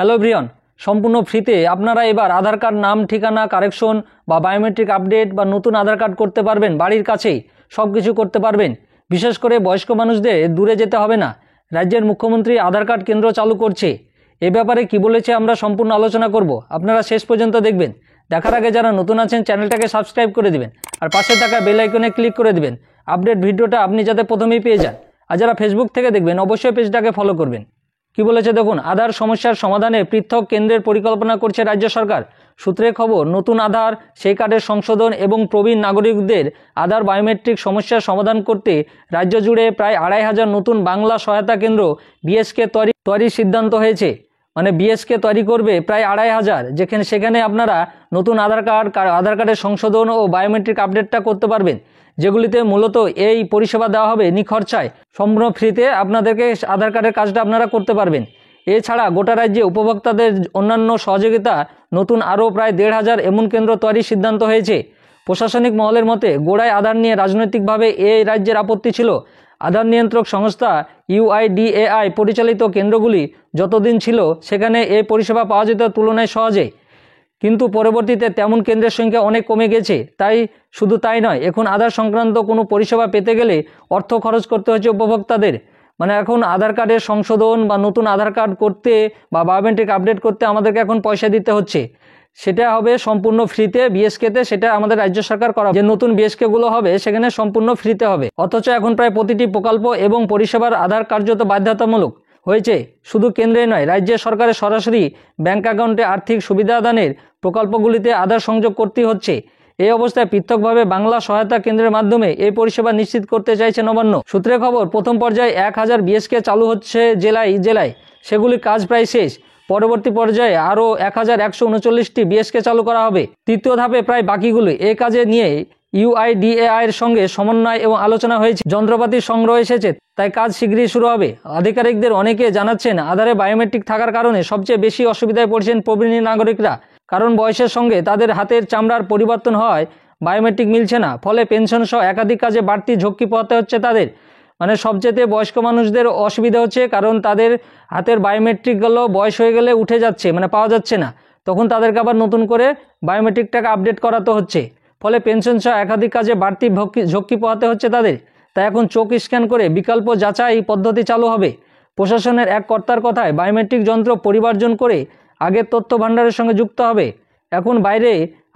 Hello everyone, সম্পূর্ণ ফ্রিতে আপনারা এবার আধার কার্ড নাম ঠিকানা কারেকশন বা বায়োমেট্রিক আপডেট বা নতুন আধার কার্ড করতে পারবেন। বাড়ির কাছেই সব কিছু করতে পারবেন। বিশেষ করে বয়স্ক মানুষদের দূরে যেতে হবে না। রাজ্যের মুখ্যমন্ত্রী আধার কার্ড কেন্দ্র চালু করছে। এ ব্যাপারে কি বলেছে আমরা সম্পূর্ণ আলোচনা করব। আপনারা শেষ পর্যন্ত দেখবেন। দেখার আগে যারা নতুন আছেন চ্যানেলটাকে সাবস্ক্রাইব করে দিবেন আর পাশে থাকা বেল আইকনে ক্লিক করে দিবেন আপডেট ভিডিওটা আপনি যাতে প্রথমেই পেয়ে যান। আর যারা ফেসবুক থেকে দেখবেন অবশ্যই পেজটাকে ফলো করবেন। কি বলেছে দেখুন, আধার সমস্যার সমাধানে পৃথক কেন্দ্রের পরিকল্পনা করছে রাজ্য সরকার। সূত্রে খবর, নতুন আধার, সেই কার্ডের সংশোধন এবং প্রবীণ নাগরিকদের আধার বায়োমেট্রিক সমস্যার সমাধান করতে রাজ্য জুড়ে প্রায় ২৫০০ নতুন বাংলা সহায়তা কেন্দ্র বিএসকে তৈরির সিদ্ধান্ত হয়েছে। মানে বিএসকে তৈরি করবে প্রায় ২৫০০, সেখানে আপনারা নতুন আধার কার্ডের সংশোধন ও বায়োমেট্রিক আপডেটটা করতে পারবেন, যেগুলিতে মূলত এই পরিষেবা দেওয়া হবে নিখরচায়, সম্পূর্ণ ফ্রিতে আপনাদেরকে আধার কার্ডের কাজটা আপনারা করতে পারবেন। এছাড়া গোটা রাজ্যে উপভোক্তাদের অন্যান্য সহযোগিতা নতুন আরও প্রায় ১৫০০ এমন কেন্দ্র তৈরির সিদ্ধান্ত হয়েছে। প্রশাসনিক মহলের মতে, গোড়ায় আধার নিয়ে রাজনৈতিকভাবে এই রাজ্যের আপত্তি ছিল। আধার নিয়ন্ত্রক সংস্থা UIDAI পরিচালিত কেন্দ্রগুলি যতদিন ছিল সেখানে এই পরিষেবা পাওয়া যেত তুলনায় সহজে, কিন্তু পরবর্তীতে তেমন কেন্দ্রের সংখ্যা অনেক কমে গেছে। শুধু তাই নয়, এখন আধার সংক্রান্ত কোনো পরিষেবা পেতে গেলে অর্থ খরচ করতে হচ্ছে উপভোক্তাদের। মানে এখন আধার কার্ডের সংশোধন বা নতুন আধার কার্ড করতে বা বায়োমেট্রিক আপডেট করতে আমাদেরকে এখন পয়সা দিতে হচ্ছে। সেটা হবে সম্পূর্ণ ফ্রিতে বিএসকেতে, সেটা আমাদের রাজ্য সরকার করা। যে নতুন বিএসকেগুলো হবে সেখানে সম্পূর্ণ ফ্রিতে হবে। অথচ এখন প্রায় প্রতিটি প্রকল্প এবং পরিষেবার আধার কার্যত বাধ্যতামূলক হয়েছে। শুধু কেন্দ্রে নয়, রাজ্য সরকারের সরাসরি ব্যাংক অ্যাকাউন্টে আর্থিক সুবিধাদানের প্রকল্পগুলিতে আধার সংযোগ করতে হচ্ছে। এই অবস্থায় পৃথকভাবে বাংলা সহায়তা কেন্দ্রের মাধ্যমে এই পরিষেবা নিশ্চিত করতে চাইছে নবান্ন। সূত্রে খবর, প্রথম পর্যায়ে ১০০০ বিএসকে চালু হচ্ছে জেলায়। সেগুলির কাজ প্রায় শেষ। পরবর্তী পর্যায়ে আরও ১১৩৯টি বিএসকে চালু করা হবে। তৃতীয় ধাপে প্রায় বাকিগুলি। এই কাজে নিয়ে UIDAI এর সঙ্গে সমন্বয় এবং আলোচনা হয়েছে। যন্ত্রপাতির সংগ্রহ এসেছে, তাই কাজ শীঘ্রই শুরু হবে। আধিকারিকদের অনেকে জানাচ্ছেন, আধারে বায়োমেট্রিক থাকার কারণে সবচেয়ে বেশি অসুবিধায় পড়ছেন প্রবীণ নাগরিকরা। কারণ বয়সের সঙ্গে তাদের হাতের চামড়ার পরিবর্তন হয়, বায়োমেট্রিক মিলছে না। ফলে পেনশন সহ একাধিক কাজে বাড়তি ঝক্কি পোহাতে হচ্ছে তাদের। মানে সবচেয়ে বয়স্ক মানুষদের অসুবিধা হচ্ছে, কারণ তাদের হাতের বায়োমেট্রিকগুলো বয়স হয়ে গেলে উঠে যাচ্ছে, মানে পাওয়া যাচ্ছে না। তখন তাদেরকে আবার নতুন করে বায়োমেট্রিকটাকে আপডেট করাতে হচ্ছে। ফলে পেনশন সহ একাধিক কাজে বাড়তি ঝক্কি পোহাতে হচ্ছে তাদের। তাই এখন চোখ স্ক্যান করে বিকল্প যাচাই পদ্ধতি চালু হবে। প্রশাসনের এক কর্তার কথায়, বায়োমেট্রিক যন্ত্র পরিবর্জন করে আগের তথ্য ভাণ্ডারের সঙ্গে যুক্ত হবে। এখন বাইরে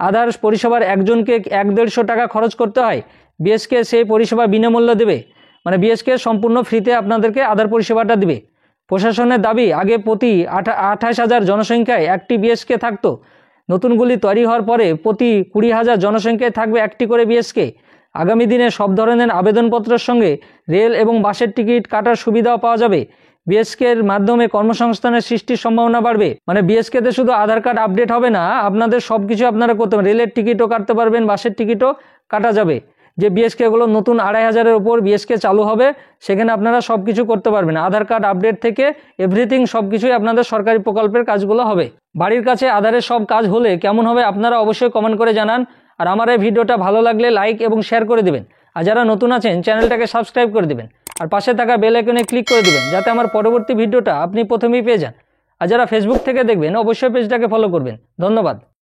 আধার পরিষেবার একজনকে ১-১৫০ টাকা খরচ করতে হয়। বিএসকে সেই পরিষেবা বিনামূল্যে দেবে। মানে বিএসকে সম্পূর্ণ ফ্রিতে আপনাদেরকে আধার পরিষেবাটা দিবে। প্রশাসনের দাবি, আগে প্রতি ২৮,০০০ জনসংখ্যায় একটি বিএসকে থাকতো। নতুনগুলি তৈরি হওয়ার পরে প্রতি ২০,০০০ জনসংখ্যায় থাকবে একটি করে বিএসকে। আগামী দিনে সব ধরনের আবেদনপত্রের সঙ্গে রেল এবং বাসের টিকিট কাটার সুবিধাও পাওয়া যাবে। বিএসকের মাধ্যমে কর্মসংস্থানের সৃষ্টির সম্ভাবনা বাড়বে। মানে বিএসকেতে শুধু আধার কার্ড আপডেট হবে না, আপনাদের সব কিছু আপনারা করতে পারবেন। রেলের টিকিটও কাটতে পারবেন, বাসের টিকিটও কাটা যাবে। যে বিএসকেগুলো নতুন ২৫০০-এর ওপর বিএসকে চালু হবে, সেখানে আপনারা সব কিছু করতে পারবেন। আধার কার্ড আপডেট থেকে এভরিথিং সব কিছুই আপনাদের সরকারি প্রকল্পের কাজগুলো হবে। বাড়ির কাছে আধারের সব কাজ হলে কেমন হবে আপনারা অবশ্যই কমেন্ট করে জানান। আর আমার এই ভিডিওটা ভালো লাগলে লাইক এবং শেয়ার করে দেবেন। আর যারা নতুন আছেন চ্যানেলটাকে সাবস্ক্রাইব করে দেবেন আর পাশে থাকা বেল আইকনে ক্লিক করে দেবেন, যাতে আমার পরবর্তী ভিডিওটা আপনি প্রথমেই পেয়ে যান। আর যারা ফেসবুক থেকে দেখবেন অবশ্যই পেজটাকে ফলো করবেন। ধন্যবাদ।